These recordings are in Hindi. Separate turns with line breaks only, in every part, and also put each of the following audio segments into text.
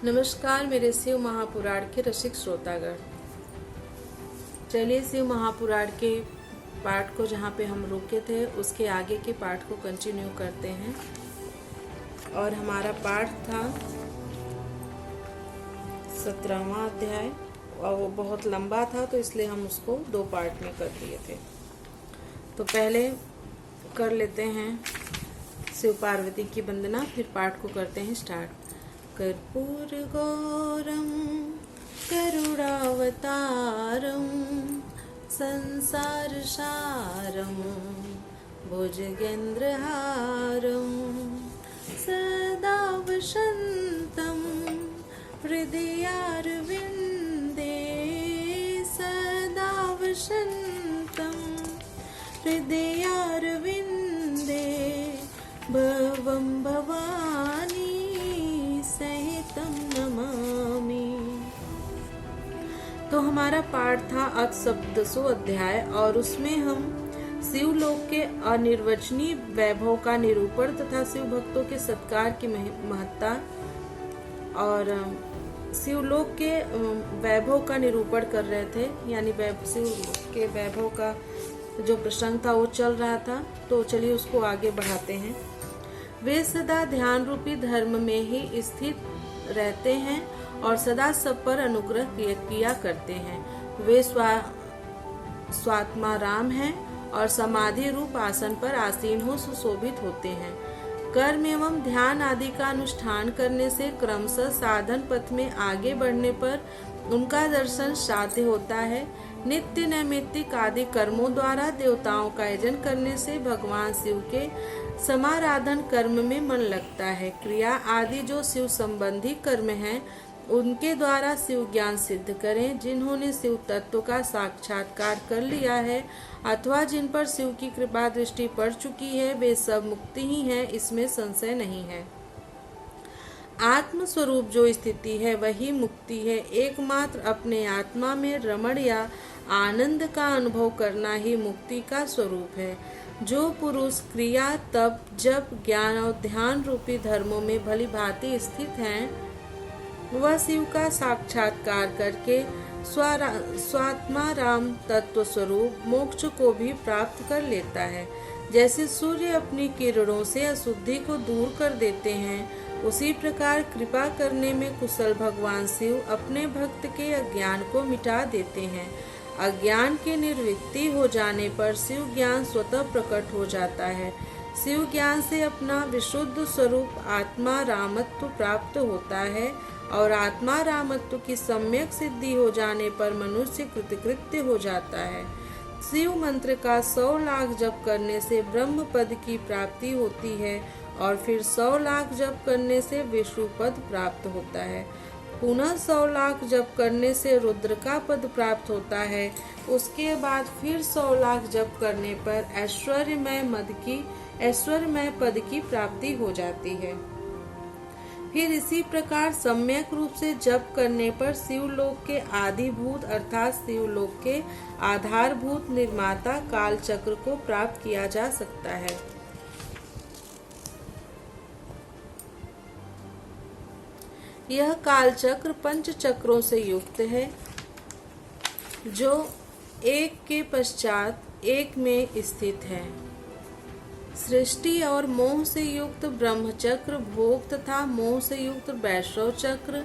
नमस्कार मेरे शिव महापुराण के रसिक श्रोतागण। चलिए शिव महापुराण के पाठ को जहाँ पे हम रुके थे उसके आगे के पाठ को कंटिन्यू करते हैं। और हमारा पाठ था 17वां अध्याय और वो बहुत लंबा था तो इसलिए हम उसको 2 पार्ट में कर लिए थे। तो पहले कर लेते हैं शिव पार्वती की वंदना, फिर पाठ को करते हैं स्टार्ट। कर्पूर गौरम करुणावतारम संसार सारम भुजगेन्द्रहारम सदा वसन्तं हृदयारविन्दे सदा वसन्तं हृदयारविन्दे भवं भवानी सहितं नमामि। तो हमारा पाठ था अथ सप्तदशो अध्याय और उसमें हम शिवलोक के अनिर्वचनीय वैभव का निरूपण तथा शिव भक्तों के सत्कार की महत्ता और शिवलोक के वैभव का निरूपण कर रहे थे। यानी शिव के वैभव का जो प्रसंग था वो चल रहा था। तो चलिए उसको आगे बढ़ाते हैं। वे सदा ध्यान रूपी धर्म में ही स्थित रहते हैं और सदा सब पर अनुग्रह किया करते हैं। वे स्वात्माराम हैं और समाधि रूप आसन पर आसीन हो सुशोभित होते हैं। कर्म एवं ध्यान आदि का अनुष्ठान करने से क्रमशः साधन पथ में आगे बढ़ने पर उनका दर्शन साध्य होता है। नित्य नैमित्तिक आदि कर्मों द्वारा देवताओं का यजन करने से भगवान शिव के समाराधन कर्म में मन लगता है। क्रिया आदि जो शिव संबंधी कर्म हैं उनके द्वारा शिव ज्ञान सिद्ध करें। जिन्होंने शिव तत्व का साक्षात्कार कर लिया है अथवा जिन पर शिव की कृपा दृष्टि पड़ चुकी है वे सब मुक्ति ही हैं, इसमें संशय नहीं है। आत्म स्वरूप जो स्थिति है वही मुक्ति है। एकमात्र अपने आत्मा में रमण या आनंद का अनुभव करना ही मुक्ति का स्वरूप है। जो पुरुष क्रिया तप जप ज्ञान और ध्यान रूपी धर्मों में भली भांति स्थित हैं वह शिव का साक्षात्कार करके स्वात्माराम तत्व स्वरूप मोक्ष को भी प्राप्त कर लेता है। जैसे सूर्य अपनी किरणों से अशुद्धि को दूर कर देते हैं उसी प्रकार कृपा करने में कुशल भगवान शिव अपने भक्त के अज्ञान को मिटा देते हैं। अज्ञान के निर्वृत्ति हो जाने पर शिव ज्ञान स्वतः प्रकट हो जाता है। शिव ज्ञान से अपना विशुद्ध स्वरूप आत्मा रामत्व प्राप्त होता है और आत्मा रामत्व की सम्यक सिद्धि हो जाने पर मनुष्य कृतकृत्य हो जाता है। शिव मंत्र का 100 लाख जप करने से ब्रह्म पद की प्राप्ति होती है और फिर 100 लाख जप करने से विष्णु पद प्राप्त होता है। पुनः 100 लाख जप करने से रुद्र का पद प्राप्त होता है। उसके बाद फिर 100 लाख जप करने पर ऐश्वर्यमय पद की प्राप्ति हो जाती है। फिर इसी प्रकार सम्यक रूप से जप करने पर शिवलोक के आदिभूत अर्थात शिवलोक के आधारभूत निर्माता काल चक्र को प्राप्त किया जा सकता है। यह काल चक्र 5 चक्रों से युक्त है जो एक के पश्चात एक में स्थित है। सृष्टि और मोह से युक्त ब्रह्म चक्र, भोग तथा मोह से युक्त वैष्णव चक्र,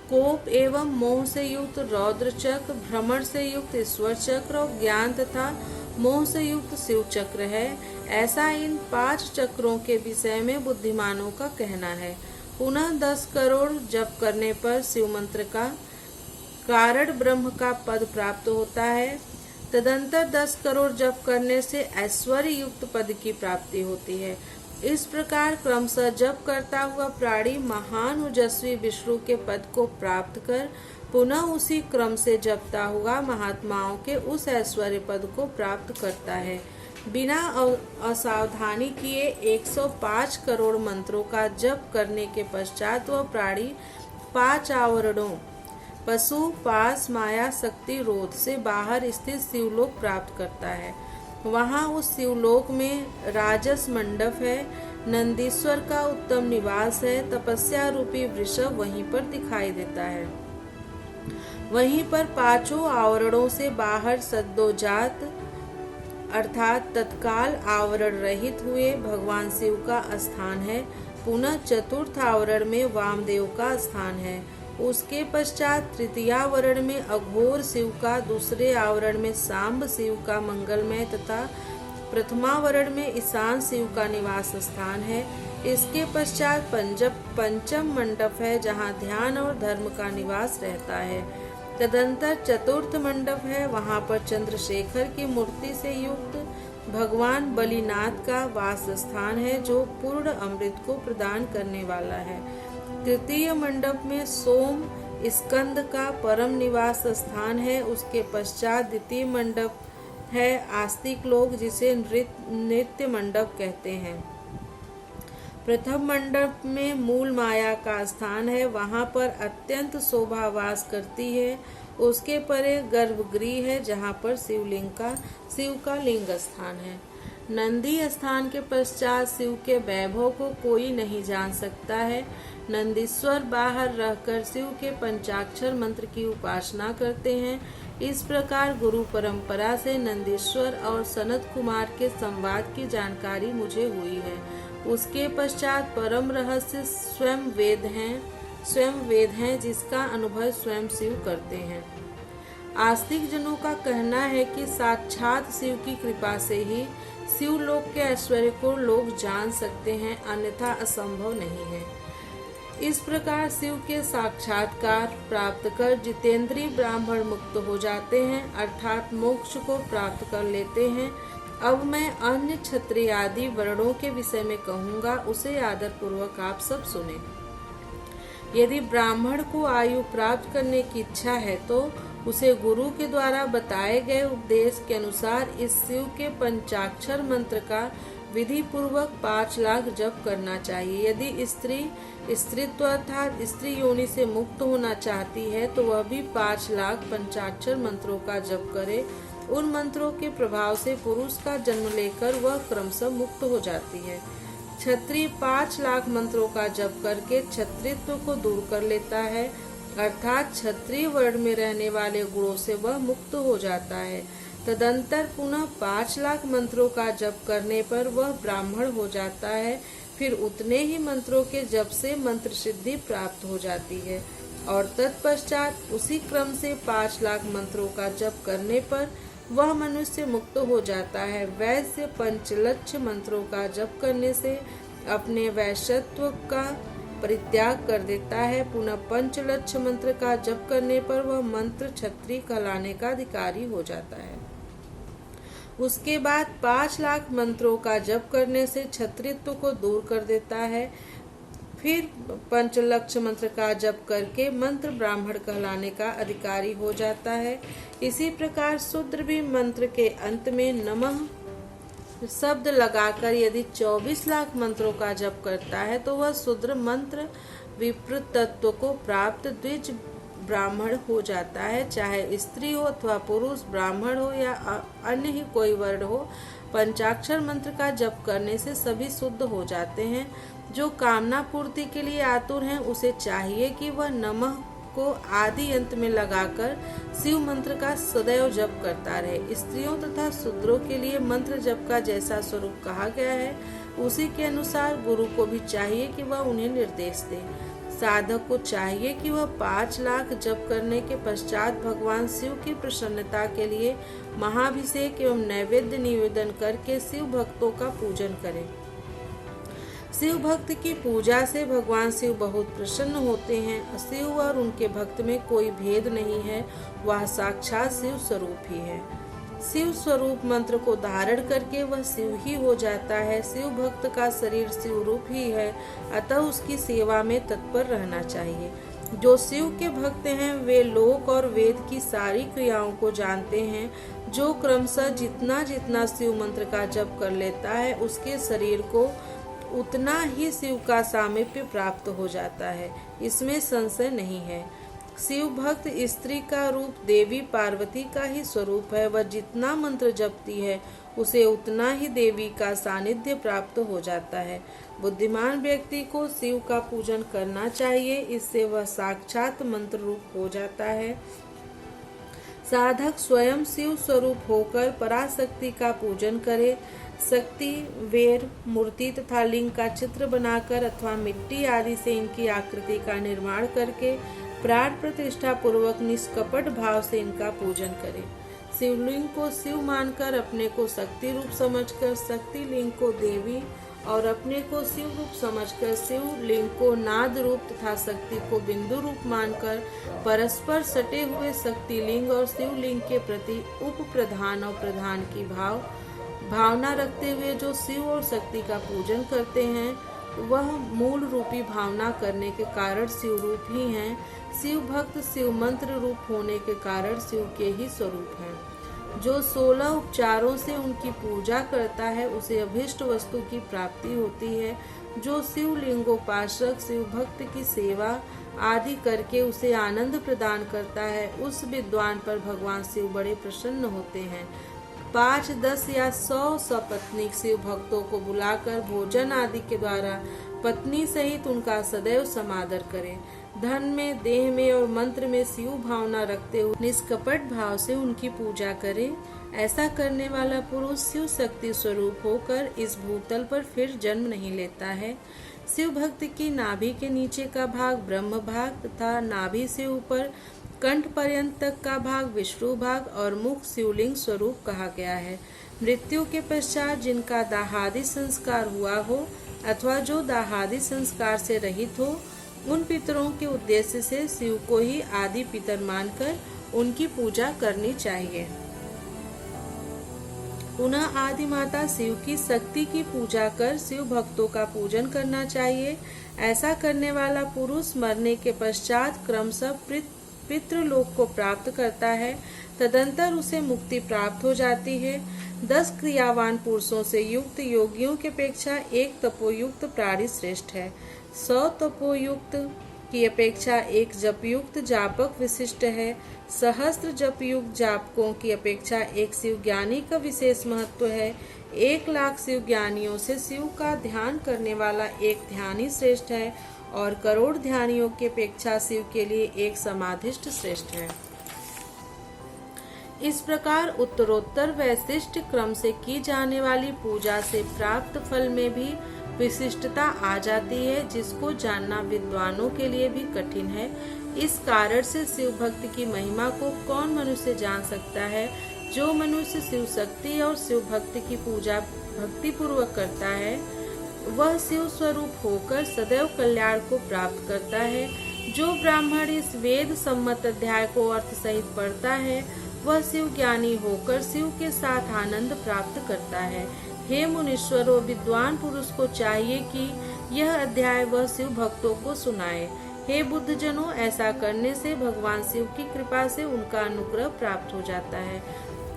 कोप एवं मोह से युक्त रौद्र चक्र, भ्रमण से युक्त ईश्वर चक्र और ज्ञान तथा मोह से युक्त शिव चक्र है। ऐसा इन 5 चक्रों के विषय में बुद्धिमानों का कहना है। पुनः 10 करोड़ जप करने पर शिव मंत्र का कारण ब्रह्म का पद प्राप्त होता है। तदंतर 10 करोड़ जप करने से ऐश्वर्य युक्त पद की प्राप्ति होती है। इस प्रकार क्रमशः जप करता हुआ प्राणी महान ओजस्वी विष्णु के पद को प्राप्त कर पुनः उसी क्रम से जपता हुआ महात्माओं के उस ऐश्वर्य पद को प्राप्त करता है। बिना असावधानी किए 105 करोड़ मंत्रों का जप करने के पश्चात वह प्राणी 5 आवरणों पशु पास माया शक्ति रोध से बाहर स्थित शिवलोक प्राप्त करता है। वहाँ उस शिवलोक में राजस मंडप है नंदीश्वर का उत्तम निवास है। तपस्या रूपी वृषभ वहीं पर दिखाई देता है। वहीं पर पांचों आवरणों से बाहर सद्योजात अर्थात तत्काल आवरण रहित हुए भगवान शिव का स्थान है। पुनः चतुर्थ आवरण में वामदेव का स्थान है। उसके पश्चात तृतीय आवरण में अघोर शिव का, दूसरे आवरण में सांब शिव का मंगलमय तथा प्रथमावरण में ईशान शिव का निवास स्थान है। इसके पश्चात पंचम मंडप है जहाँ ध्यान और धर्म का निवास रहता है। तदंतर चतुर्थ मंडप है, वहाँ पर चंद्रशेखर की मूर्ति से युक्त भगवान बलिनाथ का वास स्थान है जो पूर्ण अमृत को प्रदान करने वाला है। तृतीय मंडप में सोम स्कंद का परम निवास स्थान है। उसके पश्चात द्वितीय मंडप है आस्तिक लोक जिसे नृत्य मंडप कहते हैं। प्रथम मंडप में मूल माया का स्थान है, वहाँ पर अत्यंत शोभा वास करती है। उसके परे गर्भगृह है जहाँ पर शिव का लिंग स्थान है। नंदी स्थान के पश्चात शिव के वैभव को कोई नहीं जान सकता है। नंदीश्वर बाहर रहकर शिव के पंचाक्षर मंत्र की उपासना करते हैं। इस प्रकार गुरु परंपरा से नंदीश्वर और सनत कुमार के संवाद की जानकारी मुझे हुई है। उसके पश्चात परम रहस्य स्वयं वेद हैं जिसका अनुभव स्वयं शिव करते हैं। आस्तिक जनों का कहना है कि साक्षात शिव की कृपा से ही शिव लोक के ऐश्वर्य को लोग जान सकते हैं, अन्यथा असंभव नहीं है। इस प्रकार शिव के साक्षात्कार प्राप्त कर जितेंद्रीय ब्राह्मण मुक्त हो जाते हैं, अर्थात मोक्ष को प्राप्त कर लेते हैं। अब मैं अन्य क्षत्रिय आदि वर्णों के विषय में कहूँगा, उसे आदर पूर्वक आप सब सुने। यदि ब्राह्मण को आयु प्राप्त करने की इच्छा है तो उसे गुरु के द्वारा बताए गए उपदेश के अनुसार इस शिव के पंचाक्षर मंत्र का विधि पूर्वक 5 लाख जप करना चाहिए। यदि स्त्री स्त्रीत्व अर्थात स्त्री योनि से मुक्त होना चाहती है तो वह भी 5 लाख पंचाक्षर मंत्रों का जप करे। उन मंत्रों के प्रभाव से पुरुष का जन्म लेकर वह क्रमशः मुक्त हो जाती है। क्षत्रिय 5 लाख मंत्रों का जप करके क्षत्रित्व को दूर कर लेता है, अर्थात क्षत्रिय वर्ण में रहने वाले गुणों से वह मुक्त हो जाता है। तदंतर पुनः 5 लाख मंत्रों का जप करने पर वह ब्राह्मण हो जाता है। फिर उतने ही मंत्रों के जप से मंत्र सिद्धि प्राप्त हो जाती है और तत्पश्चात उसी क्रम से 5 लाख मंत्रों का जप करने पर वह मनुष्य मुक्त हो जाता है। वैश्य 5 लक्ष मंत्रों का जप करने से अपने वैश्यत्व का परित्याग कर देता है। पुनः 5 लक्ष मंत्र का जप करने पर वह मंत्र क्षत्रिय कहलाने का अधिकारी हो जाता है। उसके बाद 5 लाख मंत्रों का जप करने से क्षत्रित्व को दूर कर देता है। फिर 5 लक्ष मंत्र का जप करके मंत्र ब्राह्मण कहलाने का अधिकारी हो जाता है। इसी प्रकार शूद्र भी मंत्र के अंत में नमः शब्द लगाकर यदि 24 लाख मंत्रों का जप करता है तो वह शूद्र मंत्र विपरीत तत्व को प्राप्त द्विज ब्राह्मण हो जाता है। चाहे स्त्री हो अथवा पुरुष, ब्राह्मण हो या अन्य ही कोई वर्ण हो, पंचाक्षर मंत्र का जप करने से सभी शुद्ध हो जाते हैं। जो कामना पूर्ति के लिए आतुर हैं उसे चाहिए कि वह नमः को आदि अंत में लगाकर शिव मंत्र का सदैव जप करता रहे। स्त्रियों तथा शूद्रों के लिए मंत्र जप का जैसा स्वरूप कहा गया है उसी के अनुसार गुरु को भी चाहिए कि वह उन्हें निर्देश दे। साधक को चाहिए कि वह 5 लाख जप करने के पश्चात भगवान शिव की प्रसन्नता के लिए महाभिषेक एवं नैवेद्य निवेदन करके शिव भक्तों का पूजन करे। शिव भक्त की पूजा से भगवान शिव बहुत प्रसन्न होते हैं। शिव और उनके भक्त में कोई भेद नहीं है, वह साक्षात शिव स्वरूप ही है। शिव स्वरूप मंत्र को धारण करके वह शिव ही हो जाता है। शिव भक्त का शरीर शिव रूप ही है, अतः उसकी सेवा में तत्पर रहना चाहिए। जो शिव के भक्त हैं वे लोक और वेद की सारी क्रियाओं को जानते हैं। जो क्रमशः जितना जितना शिव मंत्र का जप कर लेता है उसके शरीर को उतना ही शिव का सामीप्य प्राप्त हो जाता है, इसमें संशय नहीं है। शिव भक्त स्त्री का रूप देवी पार्वती का ही स्वरूप है। वह जितना मंत्र जपती है उसे उतना ही देवी का सानिध्य प्राप्त हो जाता है। बुद्धिमान व्यक्ति को शिव का पूजन करना चाहिए, इससे वह साक्षात मंत्र रूप हो जाता है। साधक स्वयं शिव स्वरूप होकर पराशक्ति का पूजन करे। शक्ति वेर मूर्ति तथा लिंग का चित्र बनाकर अथवा मिट्टी आदि से इनकी आकृति का निर्माण करके प्राण प्रतिष्ठा पूर्वक निष्कपट भाव से इनका पूजन करे। शिवलिंग को शिव मानकर अपने को शक्ति रूप समझकर शक्ति लिंग को देवी और अपने को शिव रूप समझकर शिव लिंग को नाद रूप तथा शक्ति को बिंदु रूप मानकर परस्पर सटे हुए शक्ति लिंग और शिवलिंग के प्रति उप प्रधान और प्रधान की भावना रखते हुए जो शिव और शक्ति का पूजन करते हैं वह मूल रूपी भावना करने के कारण शिव रूप ही हैं। शिव भक्त शिव मंत्र रूप होने के कारण शिव के ही स्वरूप हैं। जो 16 उपचारों से उनकी पूजा करता है उसे अभीष्ट वस्तु की प्राप्ति होती है। जो शिवलिंगोपासक शिव भक्त की सेवा आदि करके उसे आनंद प्रदान करता है उस विद्वान पर भगवान शिव बड़े प्रसन्न होते हैं। 5, 10 या 100 सपत्नीक शिव भक्तों को बुलाकर भोजन आदि के द्वारा पत्नी सहित उनका सदैव समादर करें। धन में, देह में और मंत्र में शिव भावना रखते हुए निष्कपट भाव से उनकी पूजा करें। ऐसा करने वाला पुरुष शिव शक्ति स्वरूप होकर इस भूतल पर फिर जन्म नहीं लेता है। शिव भक्त की नाभि के नीचे का भाग ब्रह्म भाग तथा नाभि से ऊपर कंठ पर्यंत तक का भाग विष्णु भाग और मुख शिवलिंग स्वरूप कहा गया है। मृत्यु के पश्चात जिनका दाहादि संस्कार हुआ हो अथवा जो दाहादि संस्कार से रहित हो उन पितरों के उद्देश्य से शिव को ही आदि पितर मानकर उनकी पूजा करनी चाहिए। पुनः आदि माता शिव की शक्ति की पूजा कर शिव भक्तों का पूजन करना चाहिए। ऐसा करने वाला पुरुष मरने के पश्चात क्रमशः पितृलोक को प्राप्त करता है। तदंतर उसे मुक्ति प्राप्त हो जाती है। 10 क्रियावान पुरुषों से युक्त योगियों की अपेक्षा एक तपोयुक्त प्राणी श्रेष्ठ है। 100 तपोयुक्त की अपेक्षा एक जपयुक्त जापक विशिष्ट है। सहस्त्र जपयुक्त जापकों की अपेक्षा एक शिव ज्ञानी का विशेष महत्व है। 1,00,000 शिव ज्ञानियों से शिव का ध्यान करने वाला एक ध्यानी श्रेष्ठ है और करोड़ ध्यानियों की अपेक्षा शिव के लिए एक समाधिष्ठ श्रेष्ठ है। इस प्रकार उत्तरोत्तर वैशिष्ट क्रम से की जाने वाली पूजा से प्राप्त फल में भी विशिष्टता आ जाती है, जिसको जानना विद्वानों के लिए भी कठिन है। इस कारण से शिव भक्त की महिमा को कौन मनुष्य जान सकता है। जो मनुष्य शिव शक्ति और शिव भक्त की पूजा भक्ति पूर्वक करता है वह शिव स्वरूप होकर सदैव कल्याण को प्राप्त करता है। जो ब्राह्मण इस वेद सम्मत अध्याय को अर्थ सहित पढ़ता है वह शिव ज्ञानी होकर शिव के साथ आनंद प्राप्त करता है। हे मुनीश्वरों, विद्वान पुरुष को चाहिए कि यह अध्याय वह शिव भक्तों को सुनाए। हे बुद्धजनों, ऐसा करने से भगवान शिव की कृपा से उनका अनुग्रह प्राप्त हो जाता है।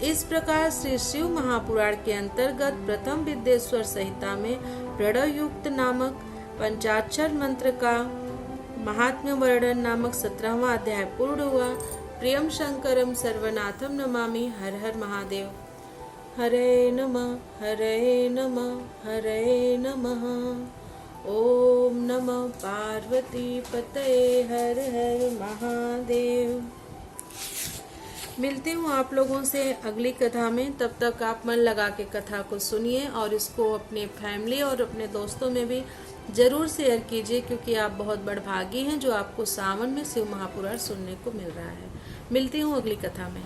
इस प्रकार श्री शिव महापुराण के अंतर्गत प्रथम विद्येश्वर संहिता में प्रणवयुक्त नामक पंचाक्षर मंत्र का महात्म्य वर्णन नामक 17वां अध्याय पूर्ण हुआ। प्रियम शंकरम सर्वनाथम नमामि। हर हर महादेव। हरे नमः हरे नमः हरे नमः। ओम नमः पार्वती पतये। हर हर महादेव। मिलती हूँ आप लोगों से अगली कथा में। तब तक आप मन लगा के कथा को सुनिए और इसको अपने फैमिली और अपने दोस्तों में भी जरूर शेयर कीजिए, क्योंकि आप बहुत बड़भागी हैं जो आपको सावन में शिव महापुराण सुनने को मिल रहा है। मिलती हूँ अगली कथा में।